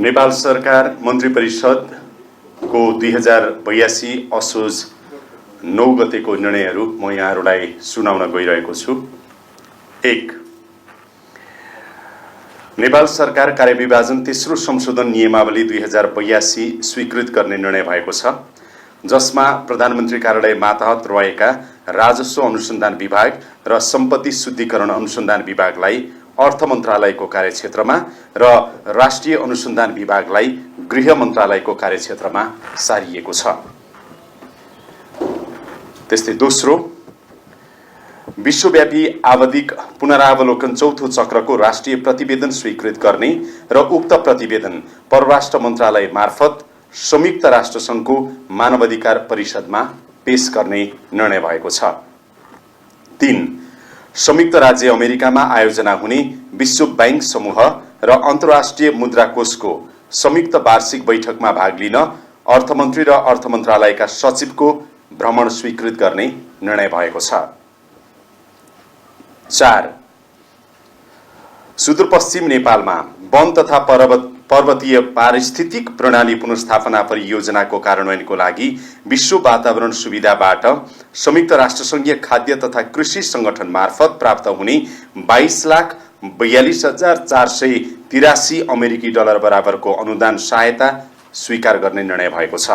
नेपाल सरकार मन्त्री परिषदको 2082 असोज 9 गतेको निर्णयहरू म यहाँहरूलाई सुनाउन गइरहेको छु। 1. नेपाल सरकार कार्यविभाजन तेस्रो संशोधन नियमावली 2082 स्वीकृत गर्ने निर्णय भएको छ, जसमा प्रधानमन्त्री कार्यालय मातहत रहेका राजस्व अनुसन्धान विभाग र सम्पत्ति शुद्धिकरण अनुसन्धान विभागलाई अर्थ मन्त्रालयको कार्यक्षेत्रमा र राष्ट्रिय अनुसन्धान विभागलाई गृह मन्त्रालयको कार्यक्षेत्रमा सारिएको छ। त्यस्तै दोस्रो, विश्वव्यापी आवधिक पुनरावलोकन चौथो चक्रको राष्ट्रिय प्रतिवेदन स्वीकृत गर्ने र उक्त प्रतिवेदन परराष्ट्र मन्त्रालय मार्फत संयुक्त राष्ट्रसङ्घको मानवाधिकार परिषदमा पेश गर्ने निर्णय भएको छ। 3. संयुक्त राज्य अमेरिकामा आयोजना हुने विश्व बैंक समूह र अन्तर्राष्ट्रिय मुद्रा कोषको संयुक्त वार्षिक बैठकमा भाग लिन अर्थमन्त्री र अर्थ मन्त्रालयका सचिवको भ्रमण स्वीकृत गर्ने निर्णय भएको छ। 4. सुदूरपश्चिम नेपालमा वन तथा पर्वतीय पारिस्थितिक प्रणाली पुनर्स्थापना परियोजनाको कार्यान्वयनको लागि विश्व वातावरण सुविधाबाट संयुक्त राष्ट्रसङ्घीय खाद्य तथा कृषि संगठन मार्फत प्राप्त हुने 22,42,483 अमेरिकी डलर बराबरको अनुदान सहायता स्वीकार गर्ने निर्णय भएको छ।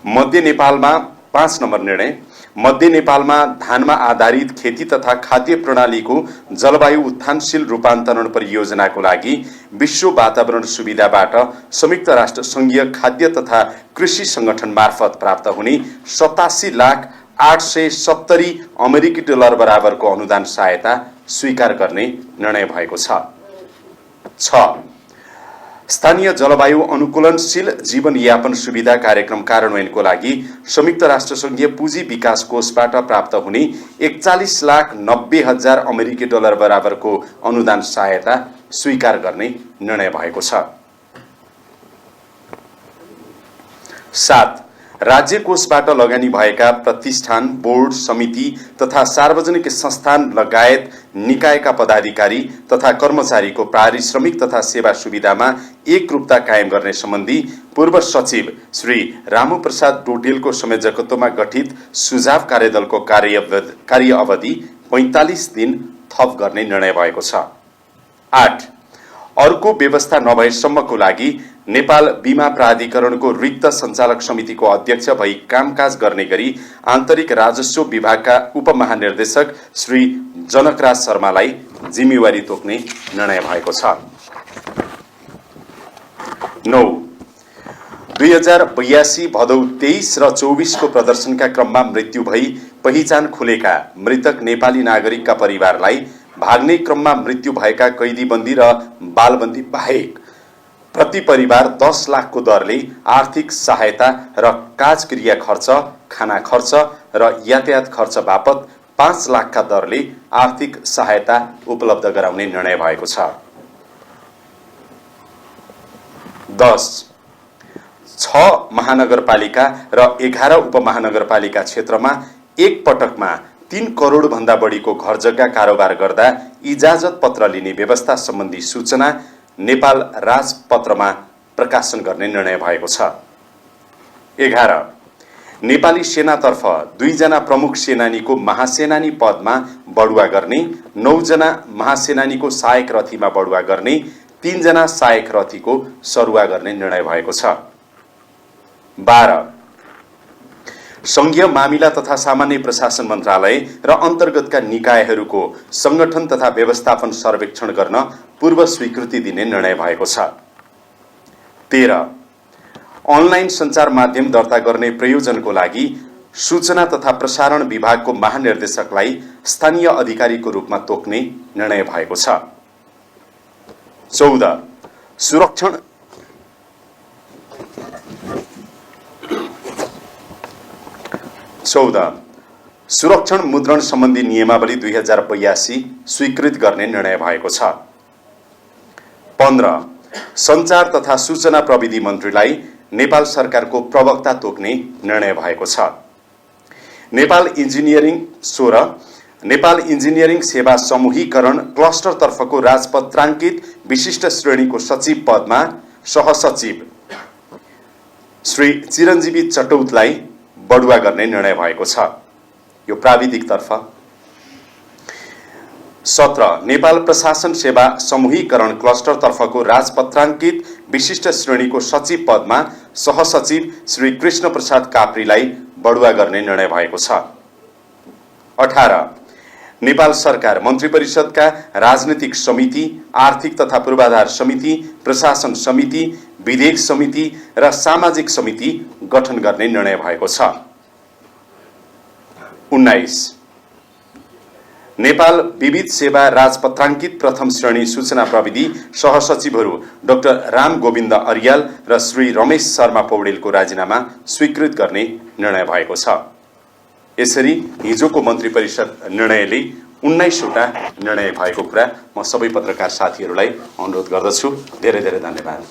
मध्य नेपालमा 5 नम्बर निर्णय, मध्य नेपालमा धानमा आधारित खेती तथा खाद्य प्रणालीको जलवायु उत्थानशील रूपान्तरण परियोजनाको लागि विश्व वातावरण सुविधाबाट संयुक्त राष्ट्र संघीय खाद्य तथा कृषि संगठन मार्फत प्राप्त हुने 87,870 अमेरिकी डलर बराबरको अनुदान सहायता स्वीकार गर्ने निर्णय भएको छ। 6. स्थानीय जलवायु अनुकूलनशील जीवनयापन सुविधा कार्यक्रम कार्यान्वयनको लागि संयुक्त राष्ट्रसङ्घीय पुँजी विकास कोषबाट प्राप्त हुने 41,90,000 अमेरिकी डलर बराबरको अनुदान सहायता स्वीकार गर्ने निर्णय भएको छ। 7. राज्य कोषबाट लगानी भएका प्रतिष्ठान, बोर्ड, समिति तथा सार्वजनिक संस्थान लगायत निकायका पदाधिकारी तथा कर्मचारीको पारिश्रमिक तथा सेवा सुविधामा एकरूपता कायम गर्ने सम्बन्धी पूर्व सचिव श्री रामु प्रसाद डोटेलको संयोजकत्वमा गठित सुझाव कार्यदलको कार्य अवधि 45 दिन थप गर्ने निर्णय भएको छ। 8. अर्को व्यवस्था नभएसम्मको लागि नेपाल बीमा प्राधिकरणको रिक्त सञ्चालक समितिको अध्यक्ष भई कामकाज गर्ने गरी आन्तरिक राजस्व विभागका उपमहानिर्देशक श्री जनकराज शर्मालाई जिम्मेवारी तोक्ने निर्णय भएको छ। 9. 2082 भदौ 23 र 24 को प्रदर्शनका क्रममा मृत्यु भई पहिचान खुलेका मृतक नेपाली नागरिकका परिवारलाई भाग्ने क्रममा मृत्यु भएका कैदीबन्दी र बालबन्दी बाहेक प्रति परिवार 10 लाखको दरले आर्थिक सहायता र काजक्रिया खर्च, खाना खर्च र यातायात खर्च बापत 5 लाखका दरले आर्थिक सहायता उपलब्ध गराउने निर्णय भएको छ। 10. 6 महानगरपालिका र 11 उपमहानगरपालिका क्षेत्रमा एक पटकमा 3 करोड भन्दा बढीको घर जग्गा कारोबार गर्दा इजाजत पत्र लिने व्यवस्था सम्बन्धी सूचना नेपाल राजपत्रमा प्रकाशन गर्ने निर्णय भएको छ। 11. नेपाली सेनातर्फ 2 जना प्रमुख सेनानीको महासेनानी पदमा बढुवा गर्ने, 9 जना महासेनानीको सहायक रथीमा बढुवा गर्ने, 3 जना सहायक रथीको सरुवा गर्ने निर्णय भएको छ। 12. संघीय मामिला तथा सामान्य प्रशासन मन्त्रालय र अन्तर्गतका निकायहरूको संगठन तथा व्यवस्थापन सर्वेक्षण गर्न पूर्व स्वीकृति दिने निर्णय भएको छ। 13. अनलाइन सञ्चार माध्यम दर्ता गर्ने प्रयोजनको लागि सूचना तथा प्रसारण विभागको महानिर्देशकलाई स्थानीय अधिकारीको रूपमा तोक्ने निर्णय भएको छ। 14. सुरक्षण मुद्रण सम्बन्धी नियमावली 2082 स्वीकृत गर्ने निर्णय भएको छ। 15. सञ्चार तथा सूचना प्रविधि मन्त्रीलाई नेपाल सरकारको प्रवक्ता तोक्ने निर्णय भएको छ। नेपाल इन्जिनियरिङ 16, नेपाल इन्जिनियरिङ सेवा समूहीकरण क्लस्टरतर्फको राजपत्राङ्कित विशिष्ट श्रेणीको सचिव पदमा सहसचिव श्री चिरञ्जीवी चटौतलाई बढुवा गर्ने निर्णय भएको छ। यो प्राविधिकतर्फ। 17 नेपाल प्रशासन सेवा समूहीकरण क्लस्टरतर्फको राजपत्राङ्कित विशिष्ट श्रेणीको सचिव पदमा सहसचिव श्री कृष्ण प्रसाद काप्रीलाई बढुवा गर्ने निर्णय भएको छ। 18 नेपाल सरकार मन्त्री परिषदका राजनीतिक समिति, आर्थिक तथा पूर्वाधार समिति, प्रशासन समिति, विधेयक समिति र सामाजिक समिति गठन गर्ने निर्णय भएको छ। 19 नेपाल विविध सेवा राजपत्राङ्कित प्रथम श्रेणी सूचना प्रविधि सहसचिवहरू डाक्टर राम गोविन्द अर्याल र श्री रमेश शर्मा पौडेलको राजीनामा स्वीकृत गर्ने निर्णय भएको छ। यसरी हिजोको मन्त्री परिषद निर्णयले 19वटा निर्णय भएको कुरा म सबै पत्रकार साथीहरूलाई अनुरोध गर्दछु। धेरै धेरै धन्यवाद।